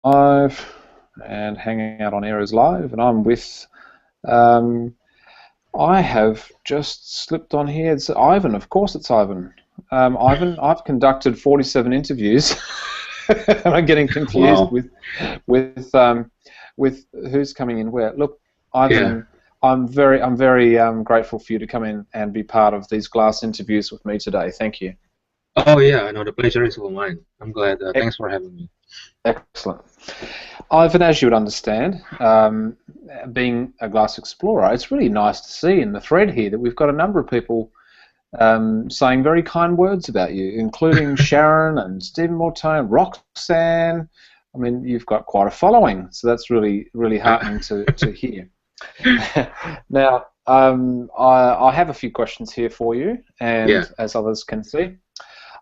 Live, and hanging out on air is live, and I'm with. Um, I have just slipped on here. It's Ivan, of course, it's Ivan. Ivan, I've conducted 47 interviews, and I'm getting confused Wow. with um, with who's coming in where. Look, Yeah. Ivan, I'm very grateful for you to come in and be part of these glass interviews with me today. Thank you. Oh, yeah. No, the pleasure is all mine. I'm glad. Thanks for having me. Excellent. Ivan, as you would understand, being a glass explorer, it's really nice to see in the thread here that we've got a number of people saying very kind words about you, including Sharon and Stephen Mortone, Roxanne. I mean, you've got quite a following, so that's really, really Uh, heartening to hear. Now, I have a few questions here for you, yeah. and as others can see,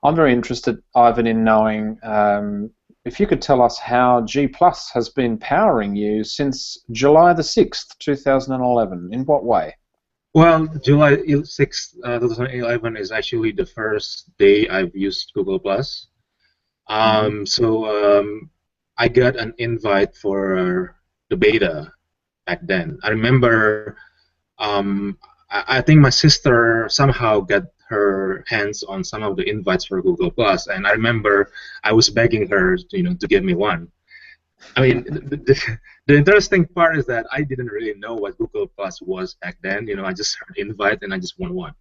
I'm very interested, Ivan, in knowing if you could tell us how G Plus has been powering you since July the 6th, 2011. In what way? Well, July 6th, 2011 is actually the first day I've used Google Plus. Hmm. So I got an invite for the beta back then. I remember I think my sister somehow got her hands on some of the invites for Google Plus, and I remember I was begging her, to give me one. I mean, the interesting part is that I didn't really know what Google Plus was back then. I just heard invite and I just want one.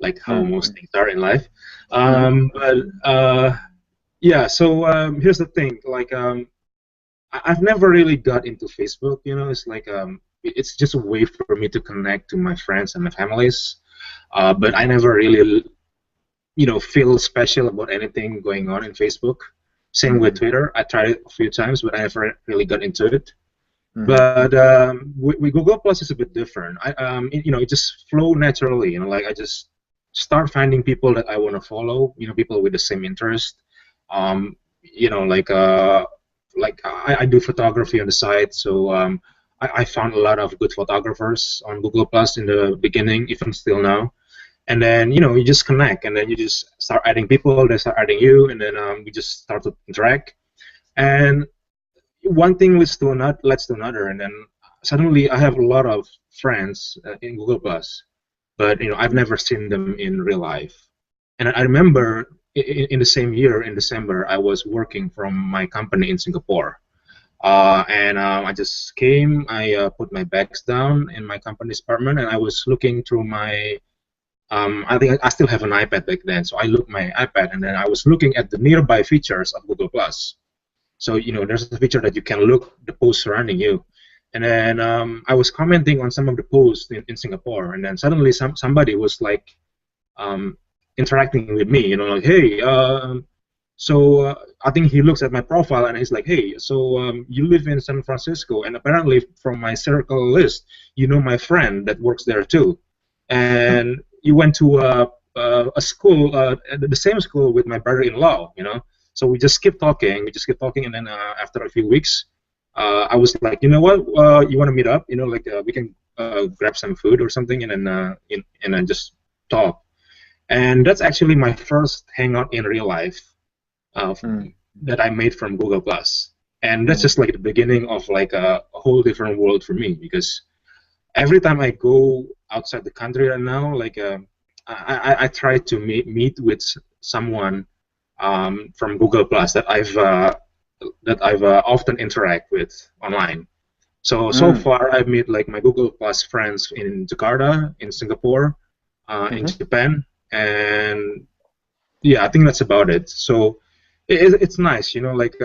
Like how most Mm. things are in life. Mm. But yeah. So here's the thing. Like I've never really got into Facebook. It's like it's just a way for me to connect to my friends and my families. But I never really, feel special about anything going on in Facebook. Same with Mm. Twitter. I tried it a few times, but I never really got into it. Mm. But with Google Plus, it's a bit different. It just flow naturally. Like I just start finding people that I want to follow. People with the same interest. Um, you know, like uh, like I do photography on the side, so I found a lot of good photographers on Google Plus in the beginning, even still now. And then you just connect, and then you just start adding people. They start adding you, and then we just start to interact. And one thing leads to another, and then suddenly I have a lot of friends in Google Plus, but I've never seen them in real life. And I remember in the same year, in December, I was working from my company in Singapore. And I just came, I put my bags down in my company's apartment, and I was looking through my I think I still have an iPad back then, so I looked my iPad, and then I was looking at the nearby features of Google Plus. So there's a feature that you can look the posts surrounding you, and then I was commenting on some of the posts in Singapore, and then suddenly somebody was like um, interacting with me, like, hey, I think he looks at my profile and he's like, hey, so you live in San Francisco, and apparently from my circle list, my friend that works there too, and you went to a school, the same school with my brother-in-law. So we just kept talking, and then after a few weeks, I was like, you know what, you want to meet up? Like we can grab some food or something, and then just talk. And that's actually my first hangout in real life uh, Mm. that I made from Google Plus. And that's Mm. just like the beginning of like a whole different world for me, because every time I go outside the country right now, like I try to meet with someone from Google Plus that I've often interact with online. So Mm. far, I've met like my Google Plus friends in Jakarta, in Singapore, in Mm-hmm. Japan, and yeah, I think that's about it. So it's nice, like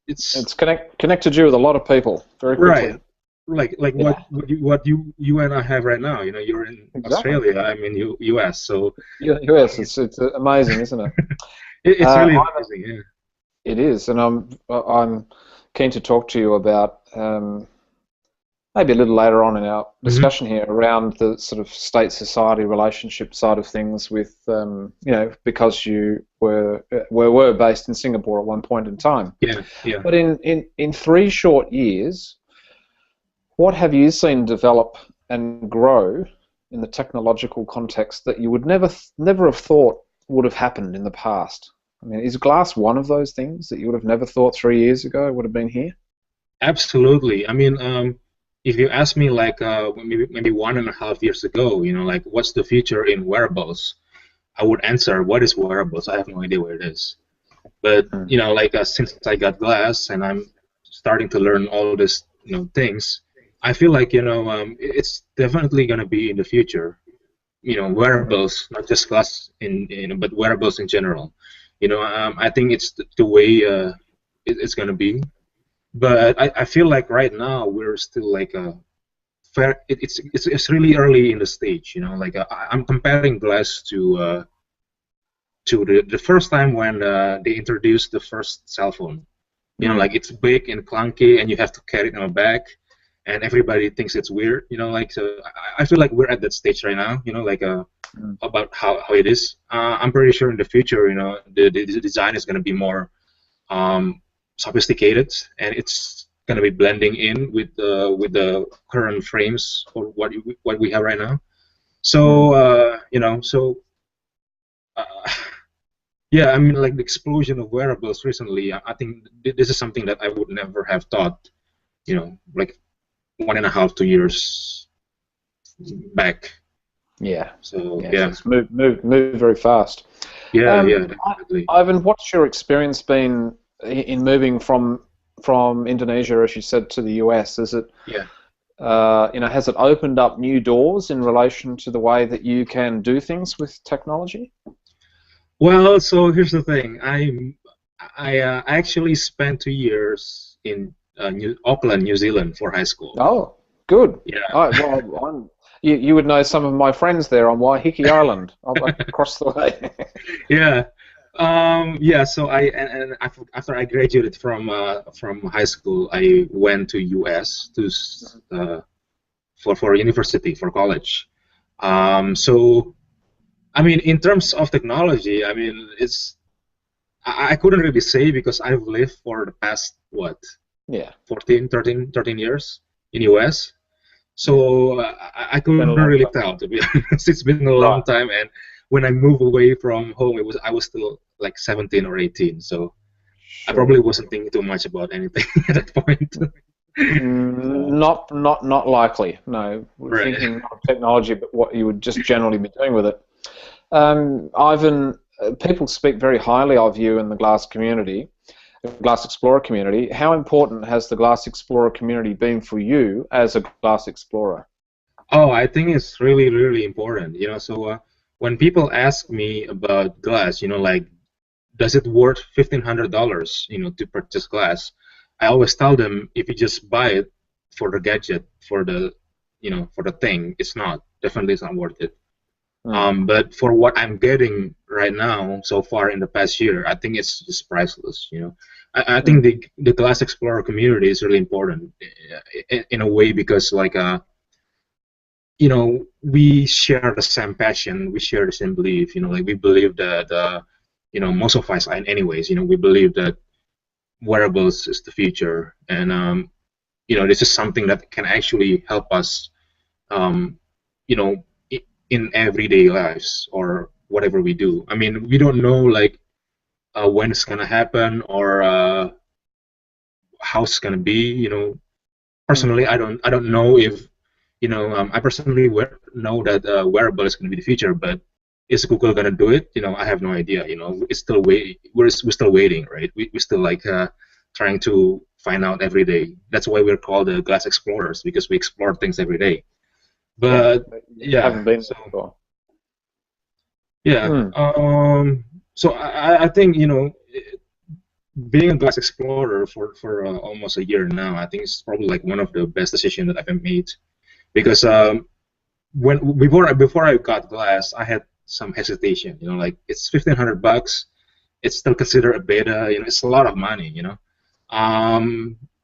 it's It's connected you with a lot of people very right, quickly. like Yeah, what you and I have right now. You're in exactly. Australia, I'm in US, so Yes, it, it's amazing, isn't it? it's Uh, really amazing. Yeah. it is, and I'm keen to talk to you about maybe a little later on in our Hmm. discussion here around the sort of state-society relationship side of things with because you were based in Singapore at one point in time. Yeah. Yeah. But in 3 short years, what have you seen develop and grow in the technological context that you would never have thought would have happened in the past? I mean, is glass one of those things that you would have never thought 3 years ago would have been here? Absolutely. I mean, if you ask me like maybe 1.5 years ago, like what's the future in wearables, I would answer, what is wearables? I have no idea what it is. But Mm. like since I got glass and I'm starting to learn all this, things, I feel like it's definitely going to be in the future. Mhm. Wearables, not just glass but wearables in general. I think it's the way it's going to be. But I feel like right now we're still like it's really early in the stage. Like I'm comparing glass to the first time when they introduced the first cell phone. Mm. Like it's big and clunky, and you have to carry it on a back, and everybody thinks it's weird. Like so, I feel like we're at that stage right now. Like Mm. about how it is. I'm pretty sure in the future, the design is going to be more sophisticated, and it's going to be blending in with the current frames or what we have right now. Mm. So uh, yeah, I mean, like the explosion of wearables recently, I think this is something that I would never have thought, like 1.5, 2 years back. Yeah. So Yes, yeah, it's moved very fast. yeah, I, definitely. Ivan, what's your experience been in moving from Indonesia, as you said, to the US? Is it Yeah. has it opened up new doors in relation to the way that you can do things with technology? Well, so here's the thing. I actually spent 2 years in Auckland, New Zealand for high school. Oh, good. Yeah, You would know some of my friends there on Waiheke Island, across the way. yeah, yeah. So after I graduated from high school, I went to US to for university for college. So I mean, in terms of technology, I mean, I couldn't really say because I've lived for the past what Yeah, 13 years in US. yeah. So I couldn't Been a long really time. tell, to be honest. It's been a long Right. time, and when I moved away from home, I was still like 17 or 18. So I Sure. probably wasn't thinking too much about anything at that point. So, Not likely. No, we're right. thinking not of technology, but what you would just generally be doing with it. Ivan, people speak very highly of you in the Glass community, the Glass Explorer community. How important has the Glass Explorer community been for you as a Glass Explorer? Oh, I think it's really, really important. So when people ask me about glass, like, does it worth $1,500, to purchase glass? I always tell them if you just buy it for the gadget, for the thing, it's not. Definitely, it's not worth it. Mm. But for what I'm getting right now, so far in the past year, I think it's just priceless. I think Mm. the Glass Explorer community is really important in a way because like we share the same passion, we share the same belief. Like we believe that most of us, anyways, we believe that wearables is the future, and this is something that can actually help us, um, you know, in everyday lives or whatever we do. I mean, we don't know like when it's gonna happen or how it's gonna be. Mm. Personally, I don't know if I personally know that wearable is going to be the future, but is Google going to do it? I have no idea. It's still we're still waiting, right? We still like trying to find out every day. That's why we're called the Glass Explorers, because we explore things every day. Yeah, But but you yeah, haven't been so there before. yeah, Mm. so I think being a Glass Explorer for almost a year now, I think it's probably like one of the best decisions that I've ever made, because when before I got glass, I had some hesitation. Like it's $1,500. It's still considered a beta. It's a lot of money.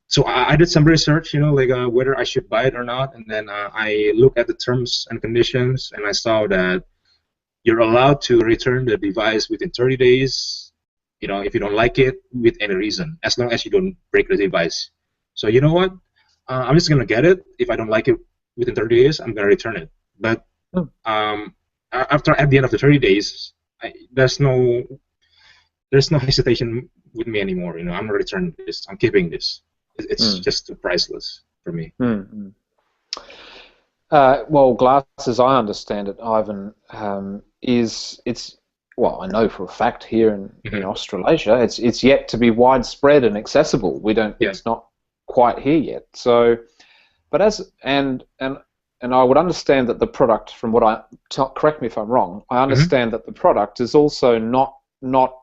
So I did some research. Like whether I should buy it or not, and then I looked at the terms and conditions, and I saw that you're allowed to return the device within 30 days. If you don't like it with any reason, as long as you don't break the device. So you know what? I'm just gonna get it. If I don't like it within 30 days, I'm gonna return it. But Mm. after at the end of the 30 days, there's no there's no hesitation with me anymore. You know, I'm not returning this. I'm keeping this. It's Mm. just priceless for me. Mm. Well, glass, as I understand it, Ivan, it's well, I know for a fact here in Hmm. Australasia, it's yet to be widespread and accessible. We don't, Yeah. it's not quite here yet. So, but and I would understand that the product, from what correct me if I'm wrong, I Hmm. understand that the product is also not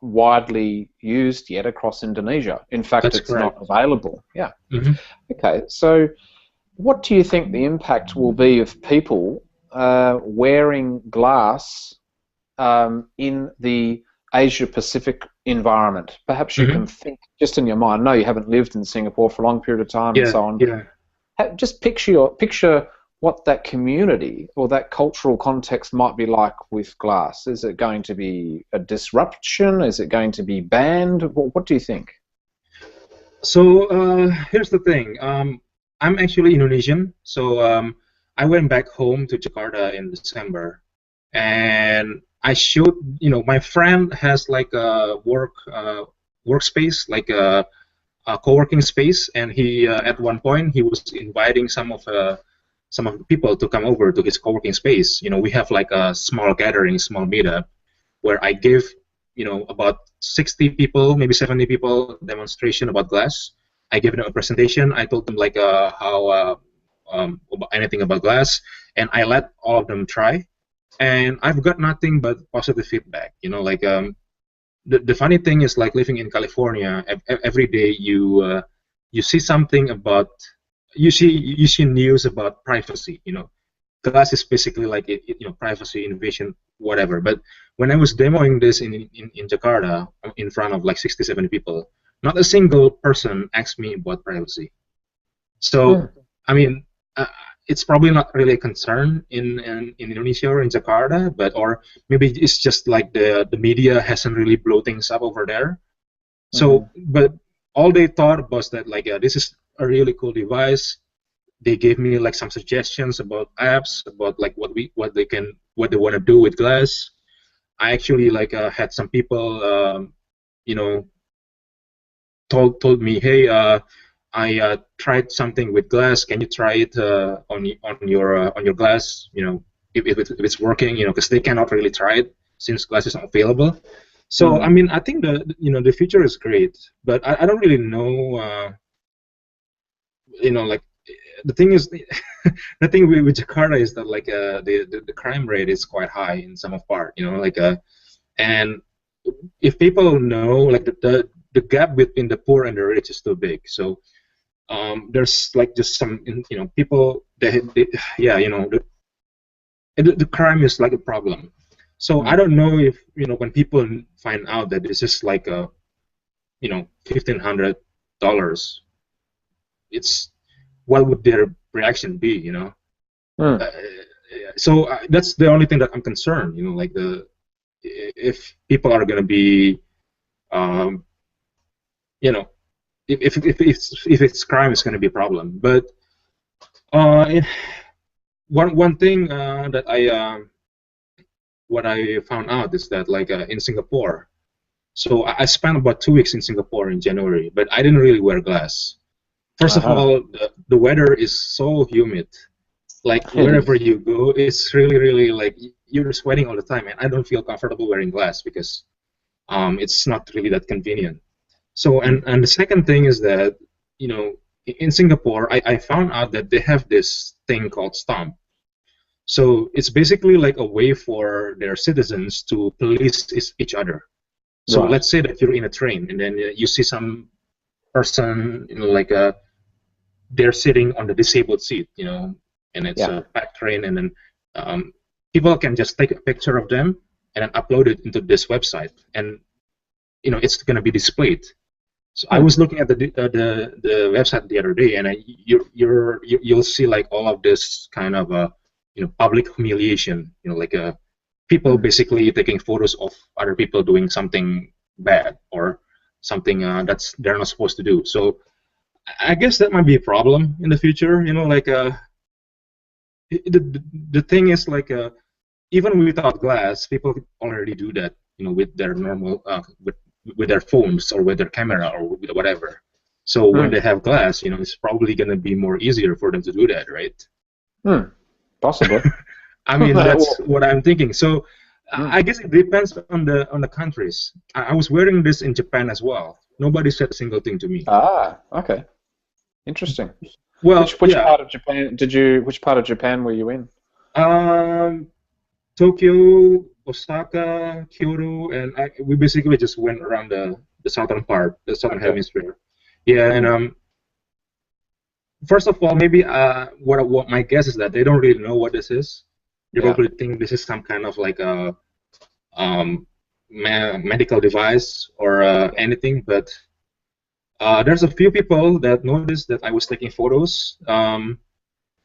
widely used yet across Indonesia. In fact, That's it's not correct. available. Yeah. Hmm. Okay. So, what do you think the impact will be of people wearing glass in the Asia Pacific environment? Perhaps you Hmm. can think just in your mind. No, you haven't lived in Singapore for a long period of time and Yeah. so on, but Yeah. just picture what that community or that cultural context might be like with glass. Is it going to be a disruption? Is it going to be banned? What do you think? So here's the thing. I'm actually Indonesian, so I went back home to Jakarta in December, and I showed, my friend has like a workspace, like a co-working space, and he at one point he was inviting some of the people to come over to his co-working space. We have like a small gathering, small meetup, where I give, about 60 people, maybe 70 people demonstration about glass. I gave them a presentation. I told them like how anything about glass, and I let all of them try. And I've got nothing but positive feedback. Like the funny thing is, like, living in California, every day you see something about you see news about privacy. Glass is basically like privacy, innovation, whatever. But when I was demoing this in Jakarta in front of like 67 people, not a single person asked me about privacy. So Mm. I mean, uh, it's probably not really a concern in Indonesia or in Jakarta, but or maybe it's just like the media hasn't really blown things up over there. Hmm. So, but all they thought was that like this is a really cool device. They gave me like some suggestions about apps, about like what they want to do with glass. I actually like had some people you know told me, hey, I tried something with glass. Can you try it on your glass? If it's working. Because they cannot really try it since glass is not available. So I Hmm. mean, I think the future is great, but I don't really know. Like the thing is, the thing with Jakarta is that like the crime rate is quite high in some of part. Like and if people know, like the gap between the poor and the rich is too big. So there's like just some people they yeah, the crime is like a problem. So I Hmm. don't know if when people find out that this is like a $1,500, it's what would their reaction be? Hmm. uh, so that's the only thing that I'm concerned. Like if people are going to be um, you know if it's crime is going to be a problem. But uh, one thing that what I found out is that like in Singapore, so I spent about 2 weeks in Singapore in January, but I didn't really wear glass. First of Uh-huh. all, the weather is so humid. Like It wherever is. you go, it's really, really like you're sweating all the time, and I don't feel comfortable wearing glass because it's not really that convenient. So, Hmm. and the second thing is that in Singapore, I found out that they have this thing called stomp. So it's basically like a way for their citizens to police each other. So Right. let's say that you're in a train and then you see some person, like they're sitting on the disabled seat, and it's Yeah. a packed train, and then um, people can just take a picture of them and then upload it into this website, and it's going to be displayed. So I Hmm. was looking at the website the other day, and you'll see like all of this kind of public humiliation. Like people Hmm. basically taking photos of other people doing something bad or something that's they're not supposed to do. So I guess that might be a problem in the future. Like the thing is like even without glass, people already do that. With their normal with with their phones or with their camera or with whatever. So when they have glass, it's probably going to be more easier for them to do that, right? Possibly. I mean, that's what I'm thinking. So I Mm. guess it depends on the countries. I was wearing this in Japan as well. Nobody said a single thing to me. Ah, okay. Interesting. Well, Which yeah. part of Japan did you? Which part of Japan were you in? Um, Tokyo, Osaka, Kyoto, and we basically just went around the southern part, the southern Okay. hemisphere. Yeah, and Mm. first of all, maybe what my guess is that they don't really know what this is. They Yeah. probably think this is some kind of like a medical device or Yeah. anything. But there's a few people that noticed that I was taking photos,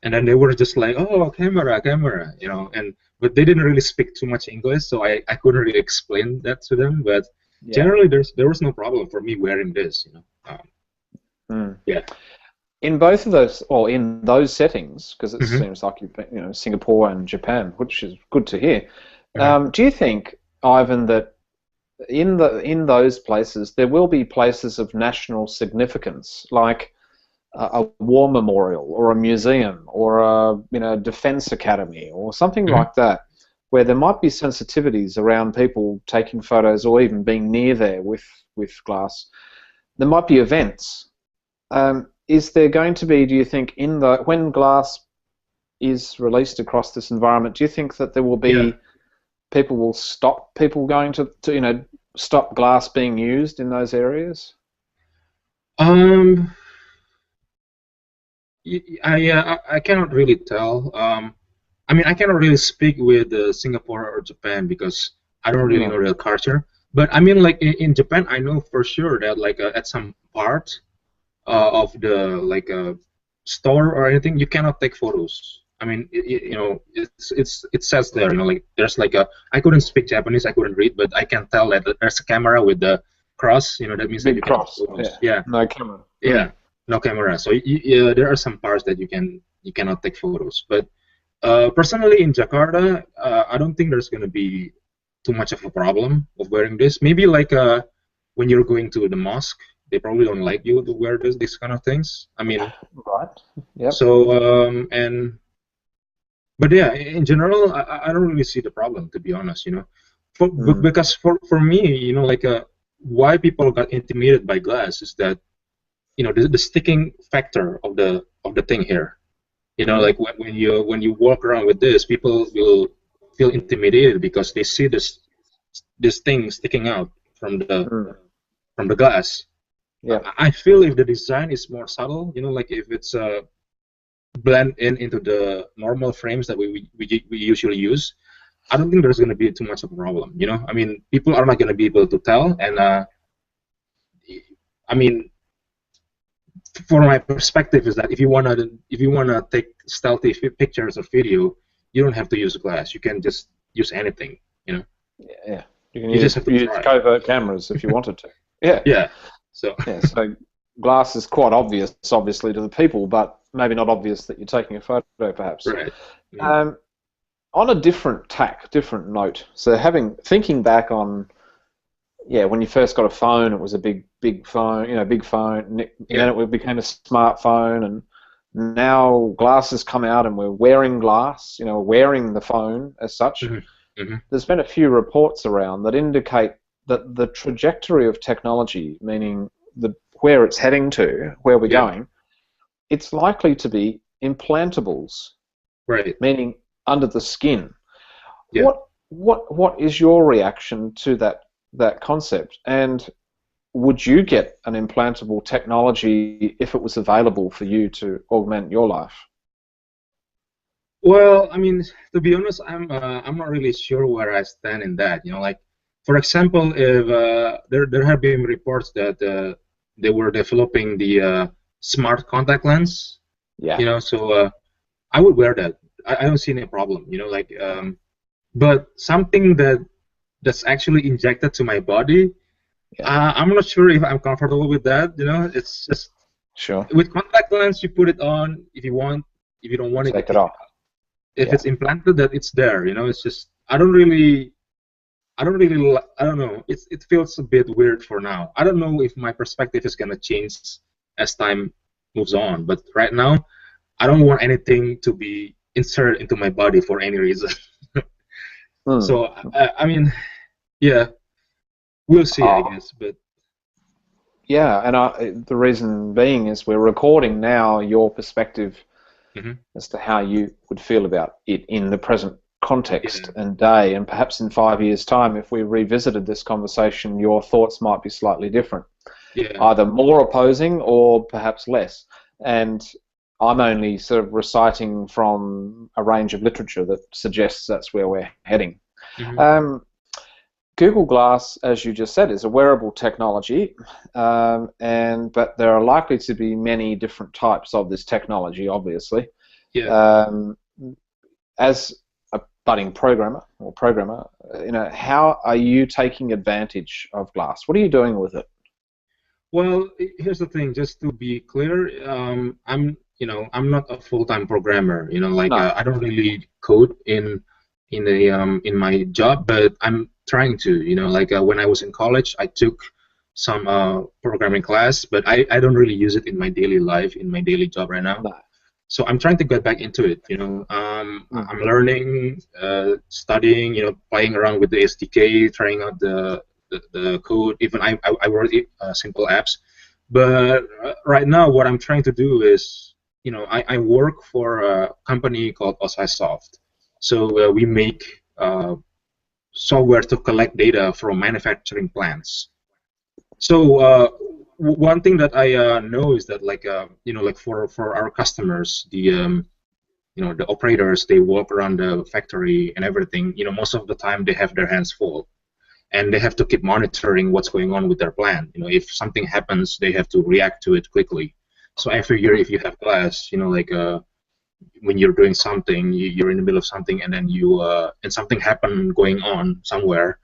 and then they were just like, "Oh, camera, camera," and but they didn't really speak too much English, so I couldn't really explain that to them. But Yeah. generally, there was no problem for me wearing this. Mm. Yeah. In both of those, or in those settings, because it Hmm. seems like you've been, Singapore and Japan, which is good to hear. Hmm. Do you think, Ivan, that in those places there will be places of national significance, like a war memorial or a museum or a defense academy or something Hmm. like that, where there might be sensitivities around people taking photos or even being near there with glass? There might be events. Is there going to be, do you think, when glass is released across this environment, do you think that there will Yeah. be people will stop people going to stop glass being used in those areas? Um, I cannot really tell. I mean, I cannot really speak with Singapore or Japan because I don't really No. know their culture. But I mean, like in Japan, I know for sure that like at some part of the like store or anything, you cannot take photos. I mean, it says there, like there's like a. I couldn't speak Japanese, I couldn't read, but I can tell that there's a camera with the cross. That means that Big you can take cross. photos. Yeah. Yeah, No camera. yeah, no camera. So yeah, there are some parts that you cannot take photos. But personally, in Jakarta, I don't think there's gonna be too much of a problem of wearing this. Maybe like when you're going to the mosque, they probably don't like you to wear these kind of things. I mean, Right. Yep. so but yeah, in general, I don't really see the problem, to be honest. Mm. Because for me, like why people got intimidated by glass is that the sticking factor of the thing here. Mm. Like when you walk around with this, people will feel intimidated because they see this thing sticking out Mm. from the glass. Yep. I feel if the design is more subtle, like if it's blend into the normal frames that we usually use, I don't think there's going to be too much of a problem. I mean, people are not going to be able to tell, and I mean, for my perspective is that if you wanna take stealthy pictures or video, you don't have to use glass. You can just use anything. Yeah. You can You just have to use try. covert cameras if you wanted to. Yeah. Yeah. So Yeah. So glass is quite obvious, obviously, to the people, but maybe not obvious that you're taking a photo, perhaps. right. Mm. Um, on a different note. So thinking back on, yeah, when you first got a phone, it was a big phone, big phone. And Yeah. then it became a smartphone, and now glass has come out, and we're wearing glass. Wearing the phone as such. Hmm. Hmm. There's been a few reports around that indicate that the trajectory of technology, meaning where it's heading to, where we're Yeah. going, it's likely to be implantables, Right. meaning under the skin. Yeah. What is your reaction to that concept? And would you get an implantable technology if it was available for you to augment your life? Well, I mean, to be honest, I'm not really sure where I stand in that. Like for example, if there have been reports that they were developing the smart contact lens. Yeah. So I would wear that. I don't see any problem. Like but something that's actually injected to my body, Yeah. I'm not sure if I'm comfortable with that. It's just Sure. with contact lens, you put it on if you want. If you don't want it, you Take it take it off. out. If Yeah. it's implanted, that it's there. It's just I don't really. I don't really, I don't know. It feels a bit weird for now. I don't know if my perspective is gonna change as time moves on. But right now, I don't want anything to be inserted into my body for any reason. Hmm. So I mean, yeah, we'll see, I Oh, guess. But yeah, and the reason being is we're recording now your perspective mhm, as to how you would feel about it in the present context yeah, and day, and perhaps in 5 years' time, if we revisited this conversation, your thoughts might be slightly different, yeah, either more opposing or perhaps less. And I'm only sort of reciting from a range of literature that suggests that's where we're heading. mhm, Um, Google Glass, as you just said, is a wearable technology, but there are likely to be many different types of this technology, obviously. yeah. Um, as a budding programmer, how are you taking advantage of Glass? What are you doing with it? Well, here's the thing. Just to be clear, I'm not a full-time programmer. Like No. I don't really code in my job, but I'm trying to. Like when I was in college, I took some programming class, but I don't really use it in my daily life, in my daily job right now. No. So I'm trying to get back into it. I'm Mm-hmm. learning, studying, playing around with the SDK, trying out the code. Even I wrote simple apps, but right now what I'm trying to do is, I work for a company called OSIsoft. So we make software to collect data from manufacturing plants. So one thing that I know is that like for our customers, the operators, they walk around the factory and everything. Most of the time they have their hands full, and they have to keep monitoring what's going on with their plant. If something happens, they have to react to it quickly. So every year, if you have class, like when you're doing something, you're in the middle of something, and then and something happen going on somewhere.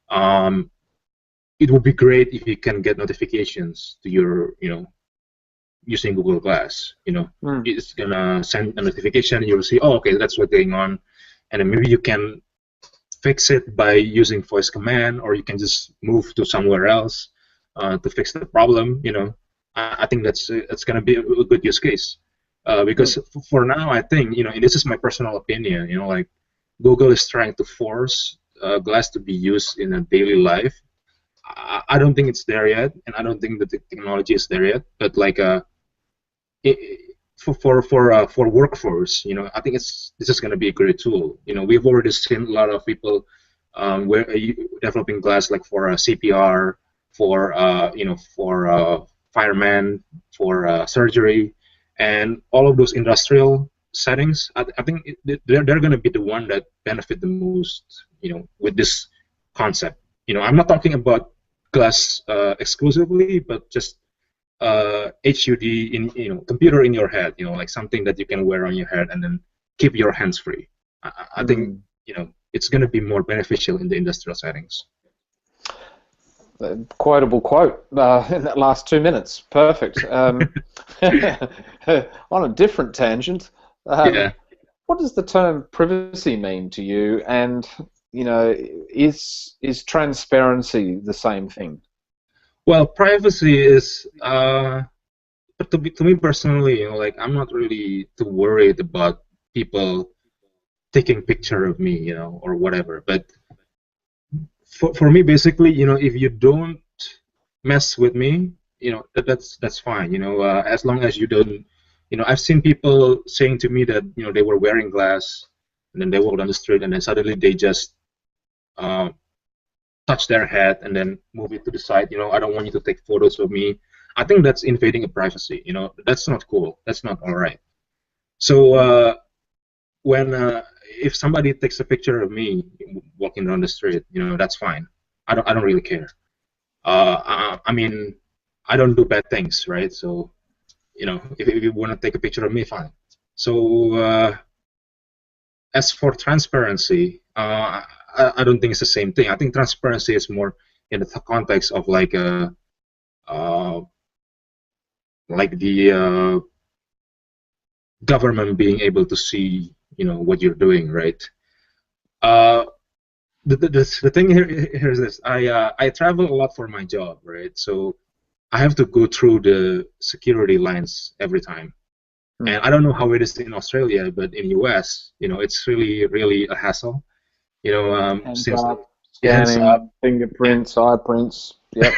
Um, it would be great if you can get notifications to your, using Google Glass. Mm. It's gonna send a notification. You'll see, oh, okay, that's what's going on, and then maybe you can fix it by using voice command, or you can just move to somewhere else to fix the problem. I think that's gonna be a good use case, because Mm. for now, I think, and this is my personal opinion. Like Google is trying to force Glass to be used in a daily life. I don't think it's there yet, and I don't think that the technology is there yet. But like it, for workforce, I think this is going to be a great tool. We've already seen a lot of people where developing Glass like for CPR, for firemen, for surgery, and all of those industrial settings. I think they're going to be the one that benefit the most. With this concept. I'm not talking about Glass exclusively, but just HUD in computer in your head, like something that you can wear on your head and then keep your hands free. I think Mm. it's going to be more beneficial in the industrial settings. Quotable quote in that last 2 minutes. Perfect. On a different tangent, Yeah. what does the term privacy mean to you? And is transparency the same thing? Well, privacy is, but to me personally, like I'm not really too worried about people taking picture of me, or whatever. But for me, basically, if you don't mess with me, that's fine. As long as you don't, I've seen people saying to me that they were wearing glass, and then they walk down the street, and then suddenly they just uh, touch their head and then move it to the side. I don't want you to take photos of me. I think that's invading a privacy. That's not cool. That's not all right. So when if somebody takes a picture of me walking down the street, that's fine. I don't really care. I mean, I don't do bad things, right? So, if you want to take a picture of me, fine. So, as for transparency, I don't think it's the same thing. I think transparency is more in the context of uh, like the government being able to see, what you're doing, right? Uh, the thing here is this. I travel a lot for my job, right? So I have to go through the security lines every time. Hmm. And I don't know how it is in Australia, but in US, it's really a hassle. Hands Since up, hands up. scanning, fingerprints, eye prints. Yep.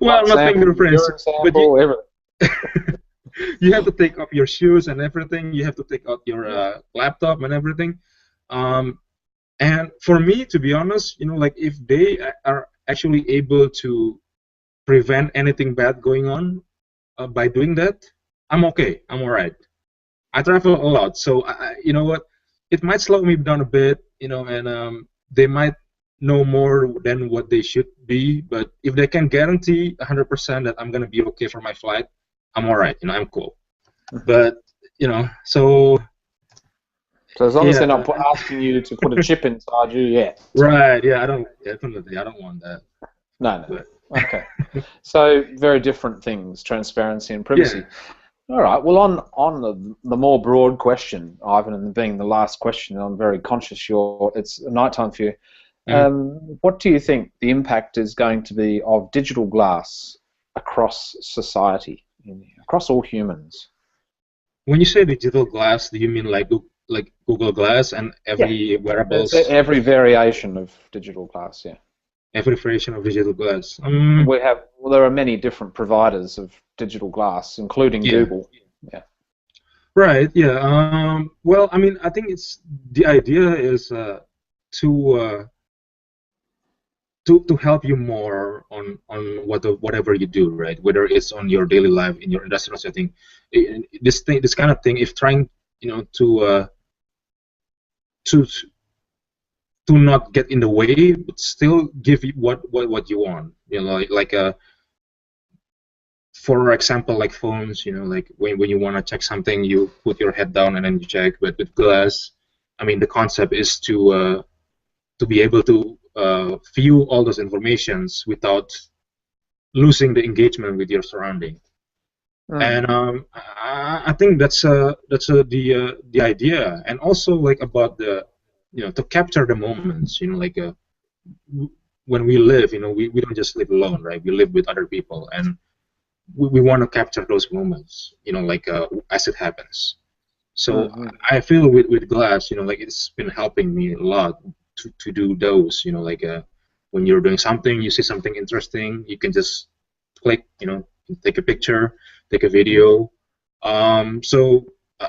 Well, Blood not sample, fingerprints, urine but you sample, everything. you have to take off your shoes and everything. You have to take out your Yeah. laptop and everything. Um, and for me, to be honest, like if they are actually able to prevent anything bad going on by doing that, I'm okay. I'm all right. I travel a lot, so you know what? It might slow me down a bit, and they might know more than what they should be. But if they can guarantee 100% that I'm gonna be okay for my flight, I'm all right. I'm cool. But so So as long as they're yeah, not asking you to put a chip inside you, yeah. right. Yeah, I don't definitely. I don't want that. No, no. But Okay. So very different things, transparency and yeah. privacy. All right. Well, on the more broad question, Ivan, and being the last question, I'm very conscious it's nighttime for you. Mhm. What do you think the impact is going to be of digital glass across society, across all humans? When you say digital glass, do you mean like Google Glass and Yeah. every It's wearables, every variation of digital glass, yeah. every version of digital glass? There are many different providers of digital glass, including Yeah. Google. Yeah. Right. Yeah. Well, I mean, I think it's the idea is to uh, to help you more on whatever you do, right? Whether it's on your daily life in your industrial setting, this kind of thing, if trying, to to not get in the way, but still give you what you want. For example, like phones, like when you want to check something, you put your head down and then you check. But with glass, I mean, the concept is to be able to view all those informations without losing the engagement with your surrounding. Mm. And I think that's the idea, and also like about the to capture the moments, like when we live, we don't just live alone, right? We live with other people, and we want to capture those moments, like as it happens. So Mm-hmm. I feel with glass, like it's been helping me a lot to do those, like when you're doing something, you see something interesting, you can just click, take a picture, take a video. So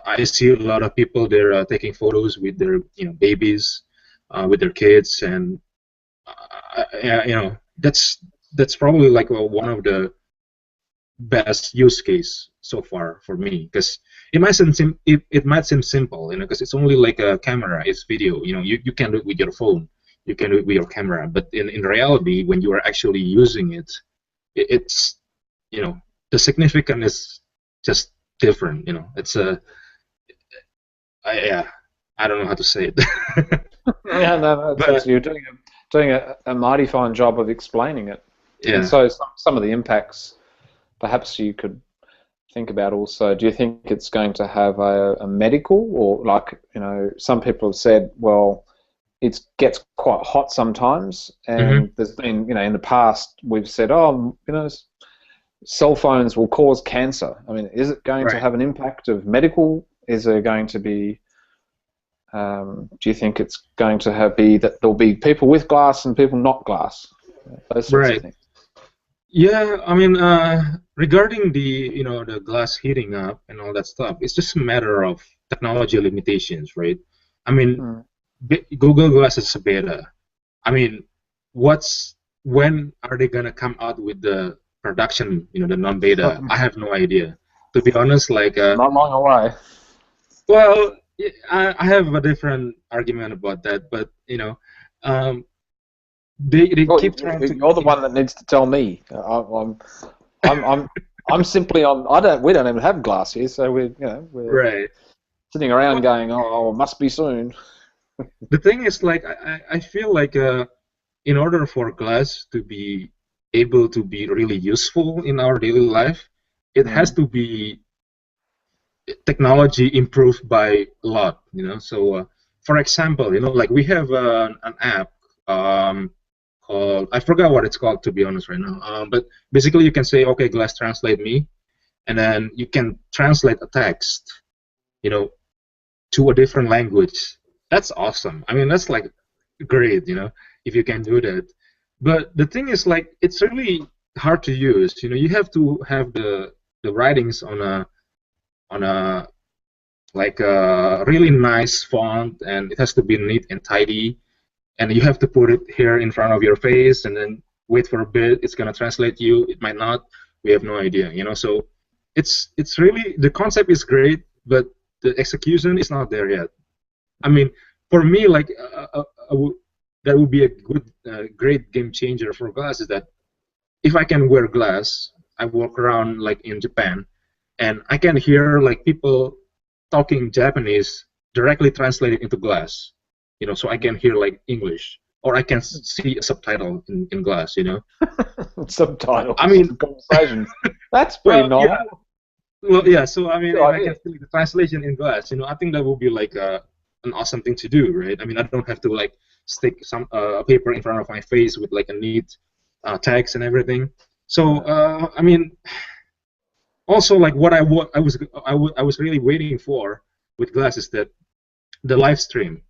I see a lot of people, they're taking photos with their babies, with their kids, and that's probably like one of the best use case so far for me, because it might seem simple, because it's only like a camera, it's video, you can do it with your phone, you can do it with your camera, but in reality, when you are actually using it, it's the significance is just different, it's yeah, I don't know how to say it. Yeah, no, But you're doing a mighty fine job of explaining it. And yeah. so some of the impacts, perhaps you could think about also. Do you think it's going to have a medical, or like some people have said, well, it gets quite hot sometimes, Hmm. and there's been in the past we've said, oh, cell phones will cause cancer. I mean, is it going to Right. have an impact of medical? Is there going to be do you think it's going to be that there'll be people with glass and people not glass? Those sorts of Right. things. Yeah, I mean, regarding the glass heating up and all that stuff, it's just a matter of technology limitations, right? I mean, Mm. Google Glass is a beta. I mean, when are they gonna come out with the production, the non-beta? I have no idea. To be honest, like, Not long away. well, I have a different argument about that, but um, they Well, keep trying to, you're the one that needs to tell me. I'm, I'm, I'm simply on. I don't. We don't even have glass here, so we're right. sitting around Well, going, oh, it must be soon. the thing is, like, I feel like in order for glass to be able to be really useful in our daily life, it has Mm. to be technology improved by a lot. So, for example, like we have an app. called, I forgot what it's called, to be honest right now. But basically, you can say, okay, Glass, translate me, and then you can translate a text, you know, to a different language. That's awesome. I mean, that's like great, if you can do that. But the thing is, like, it's really hard to use. You have to have the writings on a like a really nice font, and it has to be neat and tidy. And you have to put it here in front of your face, and then wait for a bit. It's gonna translate you. It might not. We have no idea. So it's really, the concept is great, but the execution is not there yet. I mean, for me, like that would be a good, great game changer for Glass. Is that if I can wear Glass, I walk around like in Japan, and I can hear like people talking Japanese directly translated into Glass. So I can hear like English, or I can see a subtitle in Glass. Subtitles. I mean, conversations. That's pretty novel. Yeah. Well, yeah. So I mean, Yeah, if I can see the translation in Glass, I think that would be like an awesome thing to do, right? I mean, I don't have to like stick some a paper in front of my face with like a neat text and everything. So I mean, also like what I was really waiting for with Glass is that the live stream.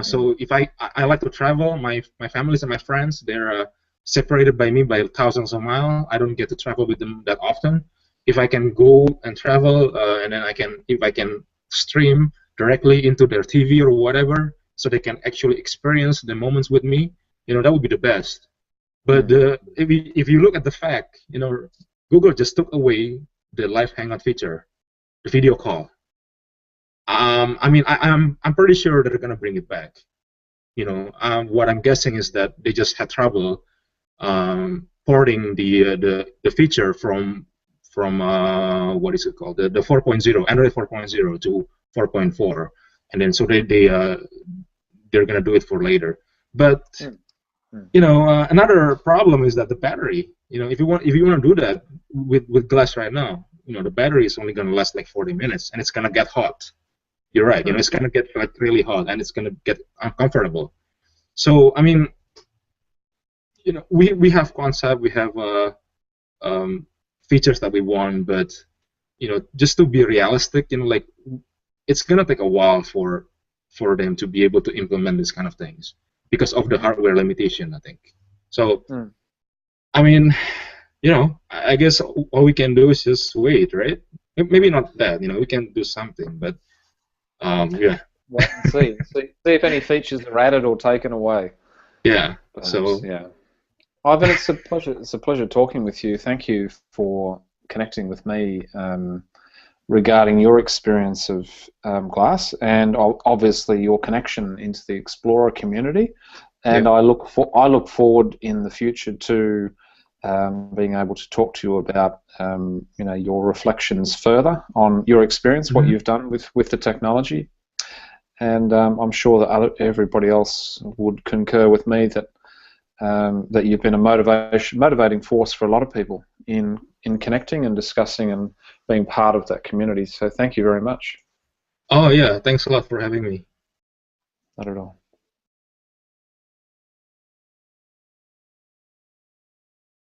So if I like to travel, my families and my friends, they're separated by me by thousands of miles. I don't get to travel with them that often. If I can go and travel, and then if I can stream directly into their TV or whatever, so they can actually experience the moments with me, that would be the best. But if you look at the fact, Google just took away the live hangout feature, the video call. I mean, I'm pretty sure that they're gonna bring it back. What I'm guessing is that they just had trouble porting the feature from what is it called, the 4.0, Android 4.0 to 4.4, and then so they're gonna do it for later. But another problem is that the battery. If you want to do that with Glass right now, the battery is only gonna last like 40 minutes, and it's gonna get hot. You're right. It's gonna get like really hot, and it's gonna get uncomfortable. So I mean, we have concept, we have features that we want, but just to be realistic, like it's gonna take a while for them to be able to implement these kind of things because of the hardware limitation, I think. So I mean, I guess all we can do is just wait, right? Maybe not that, we can do something, but yeah. Wait and see if any features are added or taken away. Yeah. Perhaps, so yeah. Ivan, it's a pleasure. It's a pleasure talking with you. Thank you for connecting with me regarding your experience of Glass and obviously your connection into the Explorer community. And I look forward in the future to being able to talk to you about your reflections further on your experience, what you've done with the technology. And I'm sure that everybody else would concur with me that that you've been a motivating force for a lot of people in connecting and discussing and being part of that community. So thank you very much. Oh yeah, thanks a lot for having me. Not at all.